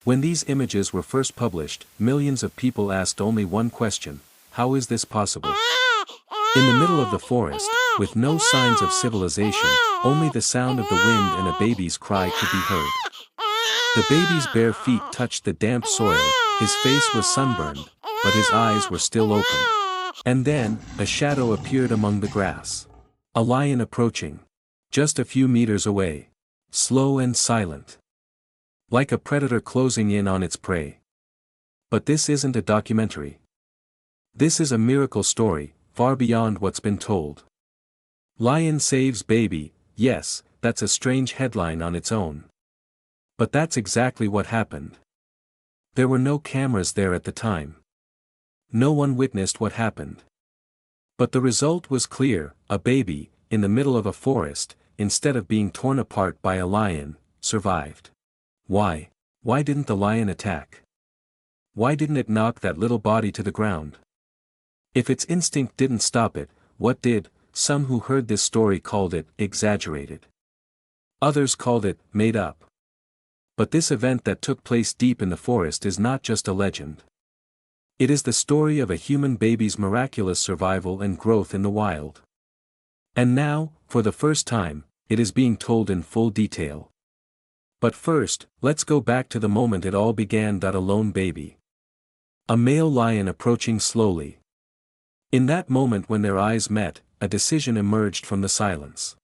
When these images were first published, millions of people asked only one question: how is this possible? In the middle of the forest, with no signs of civilization, only the sound of the wind and a baby's cry could be heard. The baby's bare feet touched the damp soil, his face was sunburned, but his eyes were still open. And then, a shadow appeared among the grass. A lion approaching. Just a few meters away. Slow and silent. Like a predator closing in on its prey. But this isn't a documentary. This is a miracle story, far beyond what's been told. Lion saves baby, yes, that's a strange headline on its own. But that's exactly what happened. There were no cameras there at the time. No one witnessed what happened. But the result was clear: a baby, in the middle of a forest, instead of being torn apart by a lion, survived. Why? Why didn't the lion attack? Why didn't it knock that little body to the ground? If its instinct didn't stop it, what did? Some who heard this story called it exaggerated. Others called it made up. But this event that took place deep in the forest is not just a legend. It is the story of a human baby's miraculous survival and growth in the wild. And now, for the first time, it is being told in full detail. But first, let's go back to the moment it all began. A lone baby. A male lion approaching slowly. In that moment when their eyes met, a decision emerged from the silence.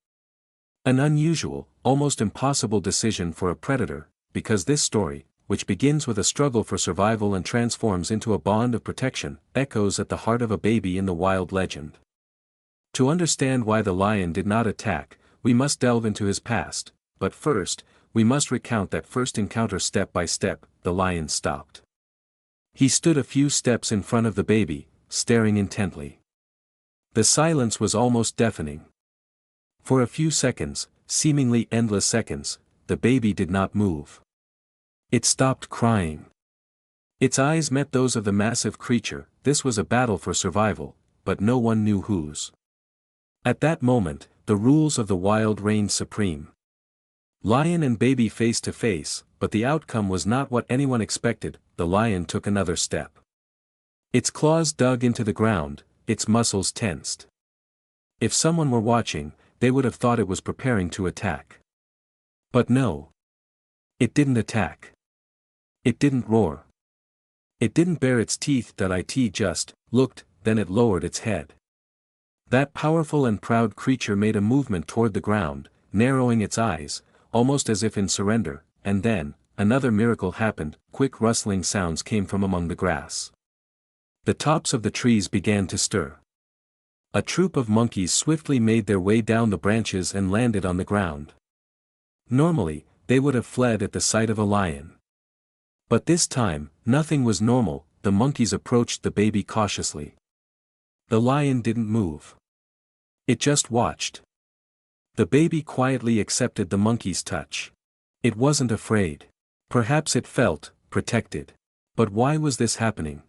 An unusual, almost impossible decision for a predator, because this story, which begins with a struggle for survival and transforms into a bond of protection, echoes at the heart of a baby in the wild legend. To understand why the lion did not attack, we must delve into his past, but first, we must recount that first encounter step by step. The lion stopped. He stood a few steps in front of the baby, staring intently. The silence was almost deafening. For a few seconds, seemingly endless seconds, the baby did not move. It stopped crying. Its eyes met those of the massive creature. This was a battle for survival, but no one knew whose. At that moment, the rules of the wild reigned supreme. Lion and baby face to face, but the outcome was not what anyone expected. The lion took another step. Its claws dug into the ground, its muscles tensed. If someone were watching, they would have thought it was preparing to attack. But no. It didn't attack. It didn't roar. It didn't bare its teeth. It just looked, then it lowered its head. That powerful and proud creature made a movement toward the ground, narrowing its eyes, almost as if in surrender, and then, another miracle happened. Quick rustling sounds came from among the grass. The tops of the trees began to stir. A troop of monkeys swiftly made their way down the branches and landed on the ground. Normally, they would have fled at the sight of a lion. But this time, nothing was normal. The monkeys approached the baby cautiously. The lion didn't move. It just watched. The baby quietly accepted the monkey's touch. It wasn't afraid. Perhaps it felt protected. But why was this happening?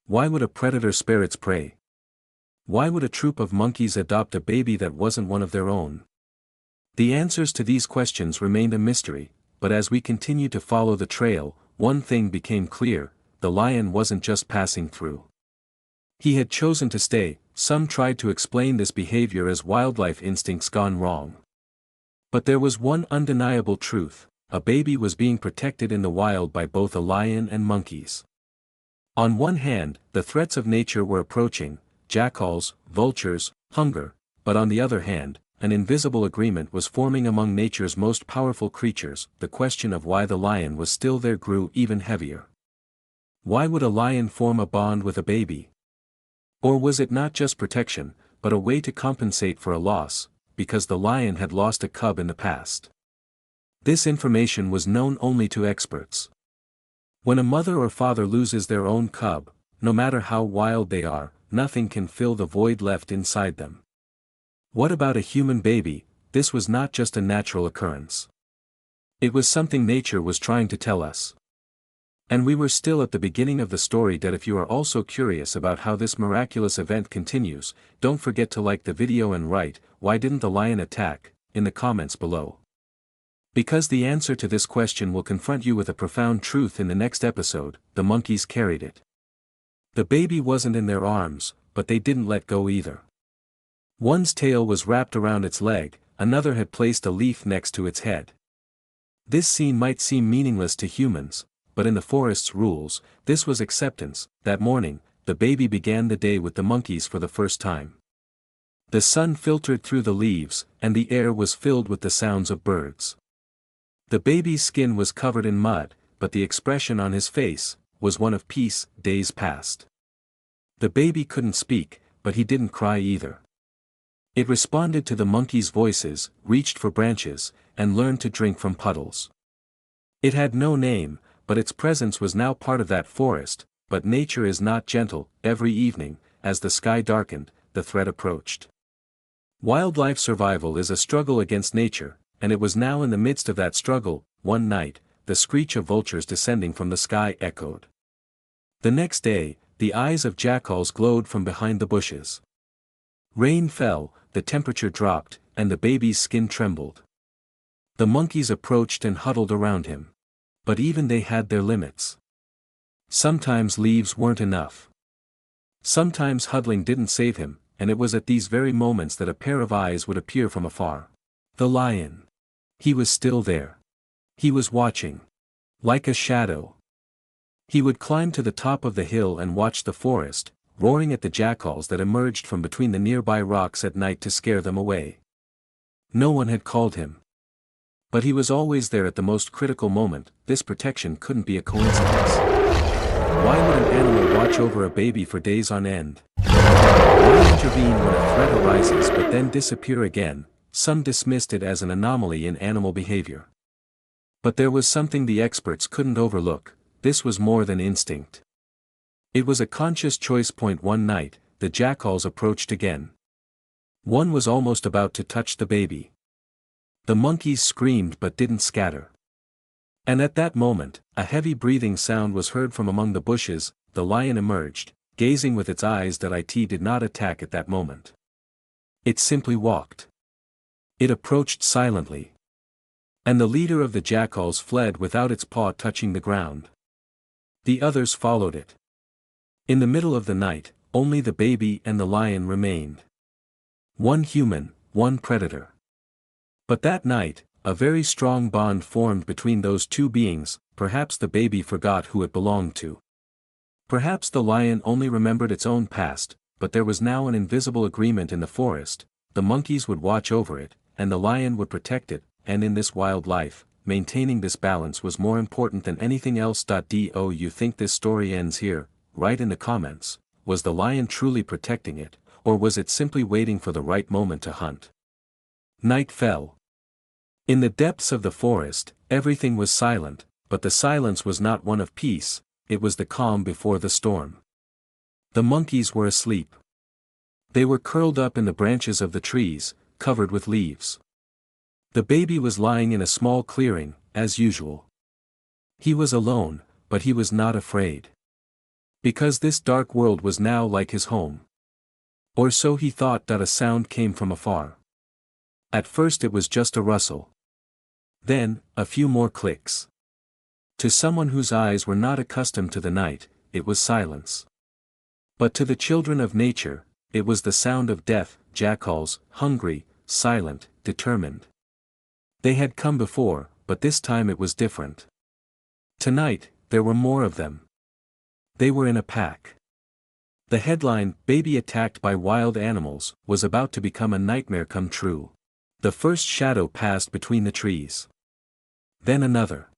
Why would a predator spare its prey? Why would a troop of monkeys adopt a baby that wasn't one of their own? The answers to these questions remained a mystery, but as we continued to follow the trail, one thing became clear: the lion wasn't just passing through. He had chosen to stay. Some tried to explain this behavior as wildlife instincts gone wrong. But there was one undeniable truth: a baby was being protected in the wild by both a lion and monkeys. On one hand, the threats of nature were approaching: jackals, vultures, hunger, but on the other hand, an invisible agreement was forming among nature's most powerful creatures. The question of why the lion was still there grew even heavier. Why would a lion form a bond with a baby? Or was it not just protection, but a way to compensate for a loss, because the lion had lost a cub in the past? This information was known only to experts. When a mother or father loses their own cub, no matter how wild they are, nothing can fill the void left inside them. What about a human baby? This was not just a natural occurrence. It was something nature was trying to tell us. And we were still at the beginning of the story. If you are also curious about how this miraculous event continues, don't forget to like the video and write, "Why didn't the lion attack?" in the comments below. Because the answer to this question will confront you with a profound truth in the next episode. The monkeys carried it. The baby wasn't in their arms, but they didn't let go either. One's tail was wrapped around its leg, another had placed a leaf next to its head. This scene might seem meaningless to humans, but in the forest's rules, this was acceptance. That morning, the baby began the day with the monkeys for the first time. The sun filtered through the leaves, and the air was filled with the sounds of birds. The baby's skin was covered in mud, but the expression on his face was one of peace. Days passed. The baby couldn't speak, but he didn't cry either. It responded to the monkeys' voices, reached for branches, and learned to drink from puddles. It had no name, but its presence was now part of that forest. But nature is not gentle. Every evening, as the sky darkened, the threat approached. Wildlife survival is a struggle against nature, and it was now in the midst of that struggle. One night, the screech of vultures descending from the sky echoed. The next day, the eyes of jackals glowed from behind the bushes. Rain fell, the temperature dropped, and the baby's skin trembled. The monkeys approached and huddled around him. But even they had their limits. Sometimes leaves weren't enough. Sometimes huddling didn't save him, and it was at these very moments that a pair of eyes would appear from afar. The lion. He was still there. He was watching. Like a shadow. He would climb to the top of the hill and watch the forest, roaring at the jackals that emerged from between the nearby rocks at night to scare them away. No one had called him. But he was always there at the most critical moment. This protection couldn't be a coincidence. Why would an animal watch over a baby for days on end? Why intervene when a threat arises but then disappear again? Some dismissed it as an anomaly in animal behavior. But there was something the experts couldn't overlook. This was more than instinct. It was a conscious choice. One night, the jackals approached again. One was almost about to touch the baby. The monkeys screamed but didn't scatter. And at that moment, a heavy breathing sound was heard from among the bushes. The lion emerged, gazing with its eyes that it did not attack at that moment. It simply walked. It approached silently. And the leader of the jackals fled without its paw touching the ground. The others followed it. In the middle of the night, only the baby and the lion remained. One human, one predator. But that night, a very strong bond formed between those two beings. Perhaps the baby forgot who it belonged to. Perhaps the lion only remembered its own past, but there was now an invisible agreement in the forest. The monkeys would watch over it, and the lion would protect it, and in this wild life, maintaining this balance was more important than anything else. Do you think this story ends here? Write in the comments. Was the lion truly protecting it, or was it simply waiting for the right moment to hunt? Night fell. In the depths of the forest, everything was silent, but the silence was not one of peace, it was the calm before the storm. The monkeys were asleep. They were curled up in the branches of the trees, covered with leaves. The baby was lying in a small clearing, as usual. He was alone, but he was not afraid. Because this dark world was now like his home. Or so he thought. A sound came from afar. At first it was just a rustle. Then, a few more clicks. To someone whose eyes were not accustomed to the night, it was silence. But to the children of nature, it was the sound of death. Jackals, hungry, silent, determined. They had come before, but this time it was different. Tonight, there were more of them. They were in a pack. The headline, "Baby Attacked by Wild Animals," was about to become a nightmare come true. The first shadow passed between the trees. Then another.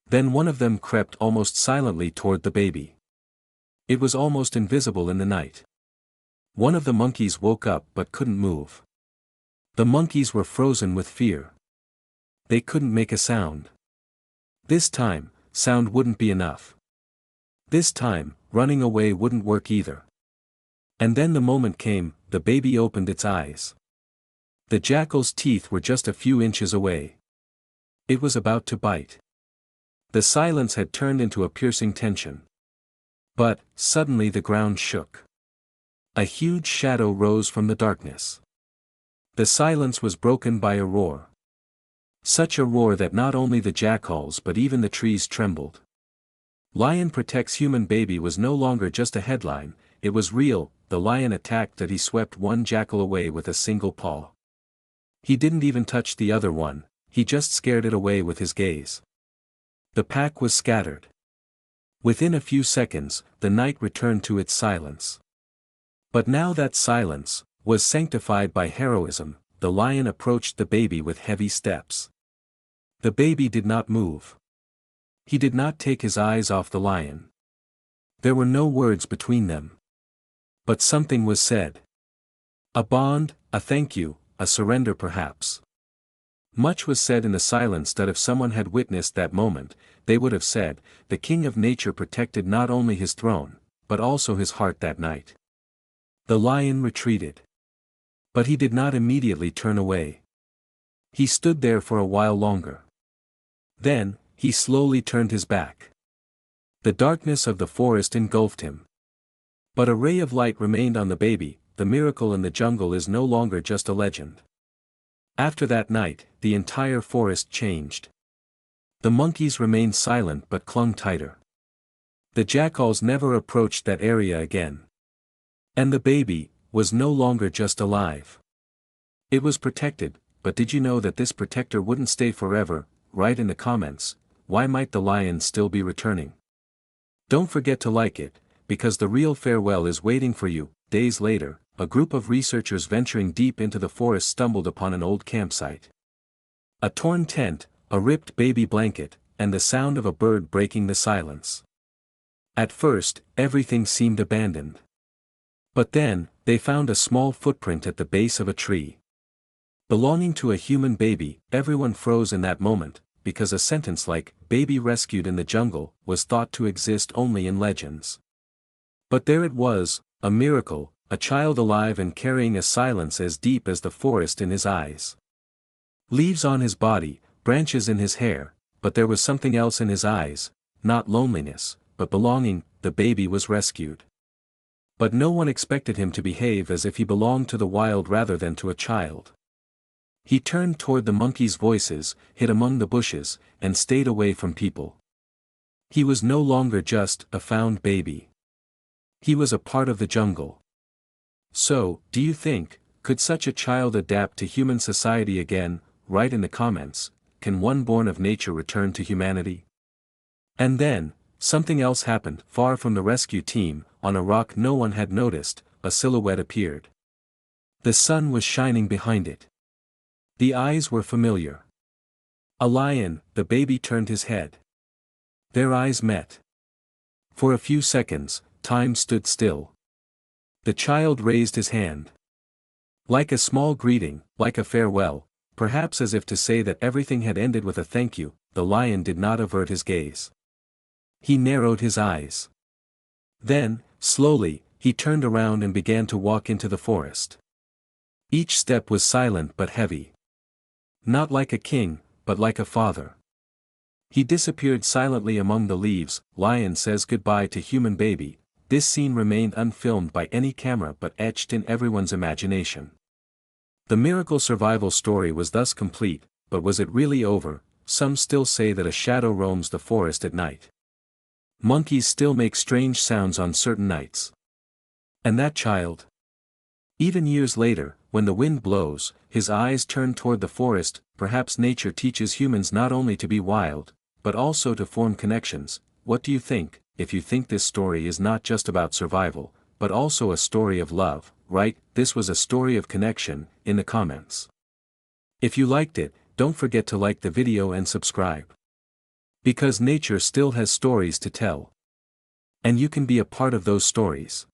Then one of them crept almost silently toward the baby. It was almost invisible in the night. One of the monkeys woke up but couldn't move. The monkeys were frozen with fear. They couldn't make a sound. This time, sound wouldn't be enough. This time, running away wouldn't work either. And then the moment came. The baby opened its eyes. The jackal's teeth were just a few inches away. It was about to bite. The silence had turned into a piercing tension. But, suddenly the ground shook. A huge shadow rose from the darkness. The silence was broken by a roar. Such a roar that not only the jackals but even the trees trembled. Lion protects human baby was no longer just a headline, it was real. The lion attacked that he swept one jackal away with a single paw. He didn't even touch the other one, he just scared it away with his gaze. The pack was scattered. Within a few seconds, the night returned to its silence. But now that silence was sanctified by heroism. The lion approached the baby with heavy steps. The baby did not move. He did not take his eyes off the lion. There were no words between them. But something was said. A bond, a thank you, a surrender perhaps. Much was said in the silence that if someone had witnessed that moment, they would have said, the king of nature protected not only his throne, but also his heart that night. The lion retreated. But he did not immediately turn away. He stood there for a while longer. Then, he slowly turned his back. The darkness of the forest engulfed him. But a ray of light remained on the baby. The miracle in the jungle is no longer just a legend. After that night, the entire forest changed. The monkeys remained silent but clung tighter. The jackals never approached that area again. And the baby was no longer just alive. It was protected, but did you know that this protector wouldn't stay forever? Write in the comments, why might the lion still be returning? Don't forget to like it, because the real farewell is waiting for you. Days later, a group of researchers venturing deep into the forest stumbled upon an old campsite. A torn tent, a ripped baby blanket, and the sound of a bird breaking the silence. At first, everything seemed abandoned. But then, they found a small footprint at the base of a tree. Belonging to a human baby. Everyone froze in that moment, because a sentence like, baby rescued in the jungle, was thought to exist only in legends. But there it was, a miracle, a child alive and carrying a silence as deep as the forest in his eyes. Leaves on his body, branches in his hair, but there was something else in his eyes, not loneliness, but belonging. The baby was rescued. But no one expected him to behave as if he belonged to the wild rather than to a child. He turned toward the monkeys' voices, hid among the bushes, and stayed away from people. He was no longer just a found baby. He was a part of the jungle. So, do you think, could such a child adapt to human society again? Write in the comments, can one born of nature return to humanity? And then, something else happened. Far from the rescue team, on a rock no one had noticed, a silhouette appeared. The sun was shining behind it. The eyes were familiar. A lion. The baby turned his head. Their eyes met. For a few seconds, time stood still. The child raised his hand. Like a small greeting, like a farewell, perhaps as if to say that everything had ended with a thank you. The lion did not avert his gaze. He narrowed his eyes. Then, slowly, he turned around and began to walk into the forest. Each step was silent but heavy. Not like a king, but like a father. He disappeared silently among the leaves. Lion says goodbye to human baby. This scene remained unfilmed by any camera but etched in everyone's imagination. The miracle survival story was thus complete, but was it really over? Some still say that a shadow roams the forest at night. Monkeys still make strange sounds on certain nights. And that child? Even years later, when the wind blows, his eyes turn toward the forest. Perhaps nature teaches humans not only to be wild, but also to form connections. What do you think? If you think this story is not just about survival, but also a story of love, write, "This was a story of connection," in the comments. If you liked it, don't forget to like the video and subscribe. Because nature still has stories to tell. And you can be a part of those stories.